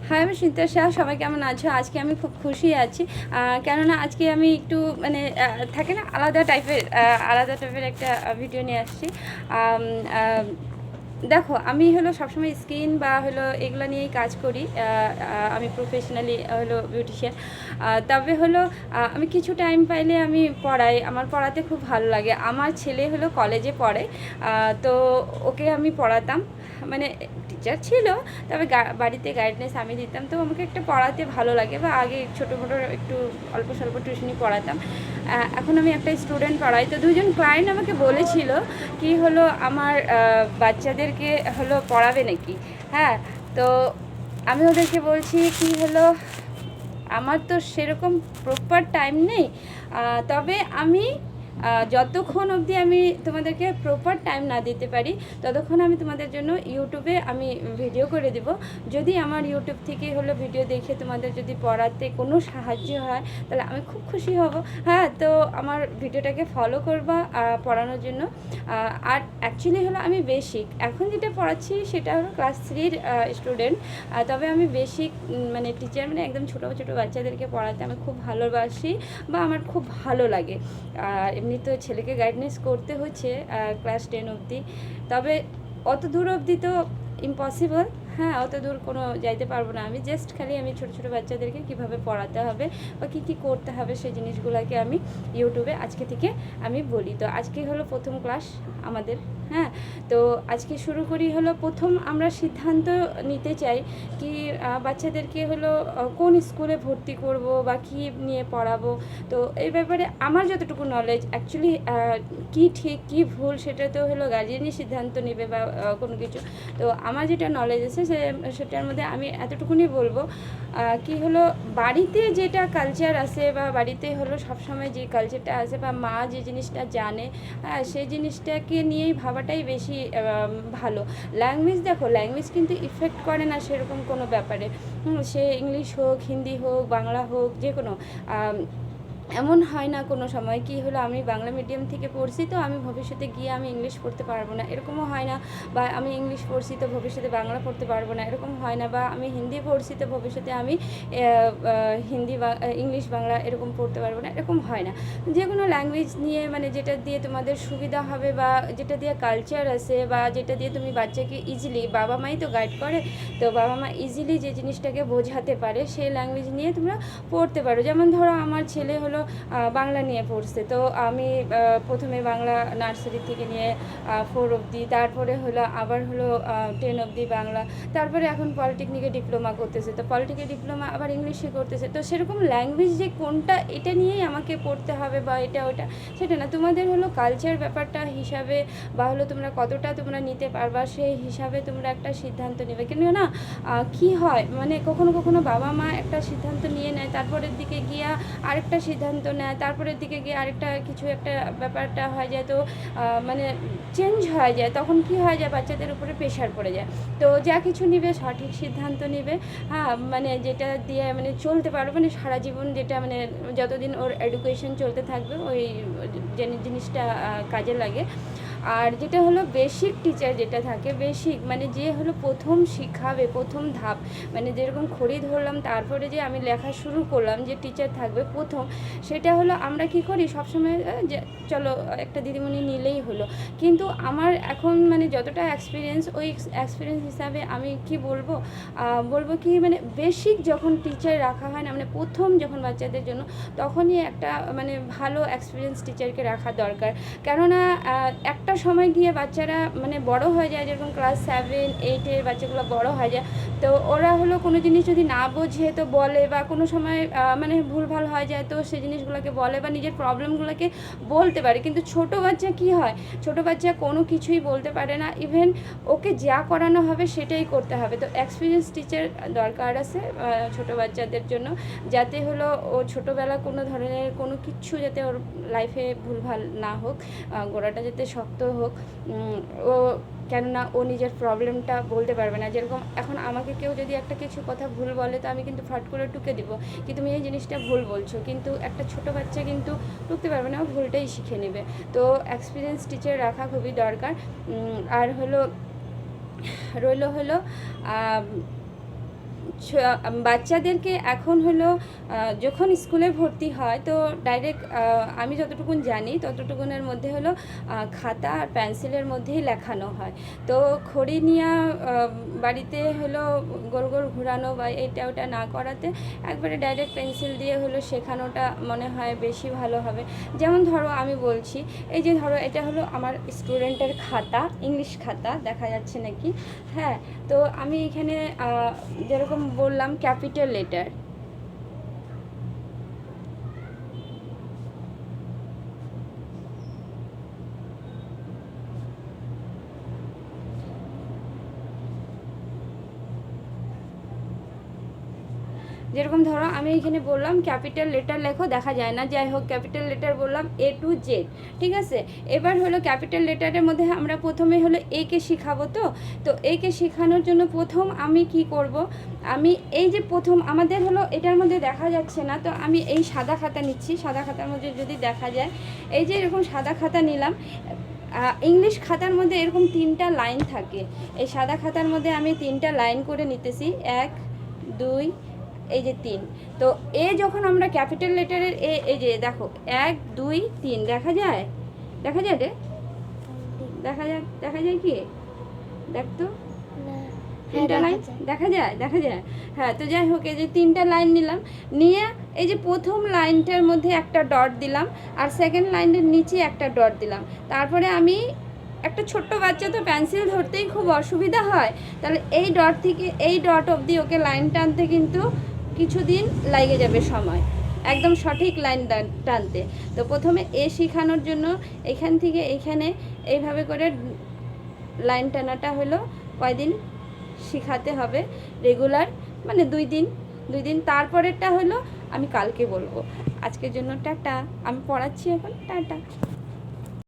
High, আমি স্মিতা শাহ। সবাই কেমন আছো? আজকে আমি খুব খুশি আছি, কেননা আজকে আমি একটু মানে থাকে না আলাদা টাইপের একটা ভিডিও নিয়ে আসছি। আম, আহ, দেখো, আমি হলো সবসময় স্কিন বা হলো এগুলো নিয়েই কাজ করি। আমি প্রফেশনালি হলো বিউটিশিয়ান। তবে হলো আমি কিছু টাইম পাইলে আমি পড়াই। আমার পড়াতে খুব ভালো লাগে। আমার ছেলে হলো কলেজে পড়ে, তো ওকে আমি পড়াতাম। মানে টিচার ছিল, তবে বাড়িতে গাইডনেস আমি দিতাম। তো আমাকে একটা পড়াতে ভালো লাগে, বা আগে ছোটো মোটো একটু অল্প স্বল্প টিউশনি পড়াতাম। এখন আমি একটা স্টুডেন্ট পড়াই। তো দুজন ক্লায়েন্ট আমাকে বলেছিল কি হলো আমার বাচ্চাদেরকে হলো পড়াবে নাকি। হ্যাঁ, তো আমি ওদেরকে বলছি কি হলো আমার তো সেরকম প্রপার টাইম নেই, তবে আমি যতক্ষণ অবধি আমি তোমাদেরকে প্রপার টাইম না দিতে পারি ততক্ষণ আমি তোমাদের জন্য ইউটিউবে আমি ভিডিও করে দেব। যদি আমার ইউটিউব থেকে হলো ভিডিও দেখে তোমাদের যদি পড়াতে কোনো সাহায্য হয় তাহলে আমি খুব খুশি হব। হ্যাঁ, তো আমার ভিডিওটাকে ফলো করবা পড়ানোর জন্য। আর অ্যাকচুয়ালি হলো আমি বেসিক এখন যেটা পড়াচ্ছি সেটা হলো ক্লাস 3-র স্টুডেন্ট। তবে আমি বেসিক মানে টিচার, মানে একদম ছোটো ছোটো বাচ্চাদেরকে পড়াতে আমি খুব ভালোবাসি বা আমার খুব ভালো লাগে। এমনি তো ছেলেকে গাইডনেস করতে হচ্ছে ক্লাস 10 অবধি, তবে অত দূর অবধি তো ইম্পসিবল। হ্যাঁ, অত দূর কোনো যাইতে পারবো না। আমি জাস্ট খালি আমি ছোটো ছোটো বাচ্চাদেরকে কীভাবে পড়াতে হবে বা কী কী করতে হবে সেই জিনিসগুলোকে আমি ইউটিউবে আজকে থেকে আমি বলি। তো আজকে হলো প্রথম ক্লাস আমাদের। হ্যাঁ, তো আজকে শুরু করি। হলো প্রথম আমরা সিদ্ধান্ত নিতে চাই কি বাচ্চাদেরকে হলো কোন স্কুলে ভর্তি করব বা কী নিয়ে পড়াবো। তো এই ব্যাপারে আমার যতটুকু নলেজ, অ্যাকচুয়ালি কী ঠিক কী ভুল সেটা তো হলো গার্জিয়ানই সিদ্ধান্ত নেবে বা কোনো কিছু। তো আমার যেটা নলেজ আছে সেটার মধ্যে আমি এতটুকুনি বলবো কি হলো বাড়িতে যেটা কালচার আছে বা বাড়িতে হলো সবসময় যে কালচারটা আছে বা মা যে জিনিসটা জানে, সেই জিনিসটাকে নিয়েই ভাবাটাই বেশি ভালো। ল্যাঙ্গুয়েজ, দেখো ল্যাঙ্গুয়েজ কিন্তু ইফেক্ট করে না সেরকম কোনো ব্যাপারে। সে ইংলিশ হোক, হিন্দি হোক, বাংলা হোক, যে কোনো এমন হয় না কোনো সময় কি হলো আমি বাংলা মিডিয়াম থেকে পড়ছি তো আমি ভবিষ্যতে গিয়ে আমি ইংলিশ পড়তে পারবো না, এরকমও হয় না। বা আমি ইংলিশ পড়ছি তো ভবিষ্যতে বাংলা পড়তে পারবো না, এরকম হয় না। বা আমি হিন্দি পড়ছি তো ভবিষ্যতে আমি হিন্দি বা ইংলিশ বাংলা এরকম পড়তে পারবো না, এরকম হয় না। যে কোনো ল্যাঙ্গুয়েজ নিয়ে মানে যেটা দিয়ে তোমাদের সুবিধা হবে বা যেটা দিয়ে কালচার আছে বা যেটা দিয়ে তুমি বাচ্চাকে ইজিলি, বাবা মাই তো গাইড করে, তো বাবা মা ইজিলি যে জিনিসটাকে বোঝাতে পারে সেই ল্যাঙ্গুয়েজ নিয়ে তোমরা পড়তে পারো। যেমন ধরো আমার ছেলে হলো বাংলা নিয়ে পড়ছে, তো আমি প্রথমে বাংলা নার্সারি থেকে নিয়ে 4 অবধি, তারপরে হলো আবার হলো 10 অবধি বাংলা, তারপরে এখন পলিটেকনিকে ডিপ্লোমা করতেছে, তো পলিটেকে ডিপ্লোমা আবার ইংলিশে করতেছে। তো সেরকম ল্যাঙ্গুয়েজ যে কোনটা এটা নিয়েই আমাকে পড়তে হবে বা এটা ওটা সেটা না। তোমাদের হলো কালচার ব্যাপারটা হিসাবে বা হলো তোমরা কতটা তোমরা নিতে পারবা সেই হিসাবে তোমরা একটা সিদ্ধান্ত নেবে। কেন না কি হয় মানে কখনো কখনো বাবা মা একটা সিদ্ধান্ত নিয়ে নেয়, তারপরের দিকে গিয়া আরেকটা সিদ্ধান্ত নেয়, তারপরের দিকে গিয়ে আরেকটা কিছু একটা ব্যাপারটা হয়ে যায়, তো মানে চেঞ্জ হয়ে যায়। তখন কি হয় যায় বাচ্চাদের উপরে প্রেশার পড়ে যায়। তো যা কিছু নিবে সঠিক সিদ্ধান্ত নিবে। হ্যাঁ, মানে যেটা দিয়ে মানে চলতে পারবে, মানে সারা জীবন যেটা মানে যতদিন ওর এডুকেশন চলতে থাকবে ওই জিনিসটা কাজে লাগে। আর যেটা হলো বেসিক টিচার যেটা থাকে, বেসিক মানে যে হলো প্রথম শিখাবে, প্রথম ধাপ, মানে যেরকম খড়ি ধরলাম তারপরে যে আমি লেখা শুরু করলাম যে টিচার থাকবে প্রথম, সেটা হলো আমরা কি করি সবসময় যে চলো একটা দিদিমণি নিলেই হলো। কিন্তু আমার এখন মানে যতটা এক্সপিরিয়েন্স, ওই এক্সপিরিয়েন্স হিসাবে আমি কি বলবো বলবো কি মানে বেসিক যখন টিচার রাখা হয় না, মানে প্রথম যখন বাচ্চাদের জন্য, তখনই একটা মানে ভালো এক্সপিরিয়েন্স টিচারকে রাখা দরকার। কেননা একটা সময় গিয়ে বাচ্চারা মানে বড় হয়ে যায়, যেরকম ক্লাস 7-8-এর বাচ্চাগুলো বড় হয়ে যায়, তো ওরা হলো কোনো জিনিস যদি না বোঝে তো বলে, বা কোনো সময় মানে ভুলভাল হয়ে যায় তো সেই জিনিসগুলোকে বলে বা নিজের প্রবলেমগুলোকে বলতে পারে। কিন্তু ছোটো বাচ্চা কি হয়, ছোটো বাচ্চা কোনো কিছুই বলতে পারে না, ইভেন ওকে যা করানো হবে সেটাই করতে হবে। তো এক্সপিরিয়েন্স টিচার দরকার আছে ছোটো বাচ্চাদের জন্য, যাতে হলো ও ছোটোবেলা কোনো ধরনের কোনো কিচ্ছু যাতে ওর লাইফে ভুলভাল না হোক, গোড়াটা যাতে শক্ত হোক। ও কেননা ও নিজের প্রবলেমটা বলতে পারবে না। যেরকম এখন আমাকে কেউ যদি একটা কিছু কথা ভুল বলে তো আমি কিন্তু ফট করে টুকে দিব কি তুমি এই জিনিসটা ভুল বলছো, কিন্তু একটা ছোটো বাচ্চা কিন্তু টুকতে পারবে না, ও ভুলটাই শিখে নেবে। তো এক্সপিরিয়েন্স টিচার রাখা খুবই দরকার। আর হলো রইল হলো বাচ্চাদেরকে এখন হলো যখন স্কুলে ভর্তি হয় তো ডাইরেক্ট আমি যতটুকুন জানি ততটুকুনের মধ্যে হলো খাতা আর পেন্সিলের মধ্যেই লেখানো হয়। তো খড়ি নিয়ে বাড়িতে হলো গোল গোল ঘোরানো বা এটা ওটা না করাতে একবারে ডাইরেক্ট পেন্সিল দিয়ে হলো শেখানোটা মনে হয় বেশি ভালো হবে। যেমন ধরো আমি বলছি, এই যে ধরো এটা হলো আমার স্টুডেন্টের খাতা, ইংলিশ খাতা, দেখা যাচ্ছে নাকি? হ্যাঁ, তো আমি এখানে যেরকম বললাম ক্যাপিটাল লেটার, যেরকম ধরো আমি এখানে বললাম ক্যাপিটাল লেটার লেখো, দেখা যায় না, যাই হোক ক্যাপিটাল লেটার বললাম A to Z, ঠিক আছে। এবার হলো ক্যাপিটাল লেটারের মধ্যে আমরা প্রথমে হলো A কে শেখাবো। তো A কে শেখানোর জন্য প্রথম আমি কি করব, আমি এই যে প্রথম আমাদের হলো এটার মধ্যে দেখা যাচ্ছে না, তো আমি এই সাদা খাতা নিচ্ছি। সাদা খাতার মধ্যে যদি দেখা যায়, এই যে এরকম সাদা খাতা নিলাম। ইংলিশ খাতার মধ্যে এরকম 3টা লাইন থাকে, এই সাদা খাতার মধ্যে আমি 3টা লাইন করে নিতেছি, 1 2 এই যে 3। তো এ যখন আমরা ক্যাপিটাল লেটারের এ, এই যে দেখো 1 2 3 দেখা যায়, দেখা যায় রে, দেখা যায় কি, দেখ তো 3টা লাইন দেখা যায়। হ্যাঁ, তো যাই হোক এই যে 3টা লাইন নিলাম, নিয়ে এই যে প্রথম লাইনটার মধ্যে একটা ডট দিলাম আর সেকেন্ড লাইনের নিচে একটা ডট দিলাম। তারপরে আমি একটা ছোট্ট বাচ্চা তো পেন্সিল ধরতেই খুব অসুবিধা হয়, তাহলে এই ডট থেকে এই ডট অবধি ওকে লাইন টানতে কিন্তু কিছুদিন লাগে যাবে সময়, একদম সঠিক লাইন টানতে। তো প্রথমে এ শেখানোর জন্য এখান থেকে এখানে এইভাবে করে লাইন টানাটা হলো কয়দিন শেখাতে হবে, রেগুলার, মানে 2 দিন। তারপরেরটা হলো আমি কালকে বলবো। আজকের জন্য টাটা, আমি পড়াচ্ছি এখন, টাটা।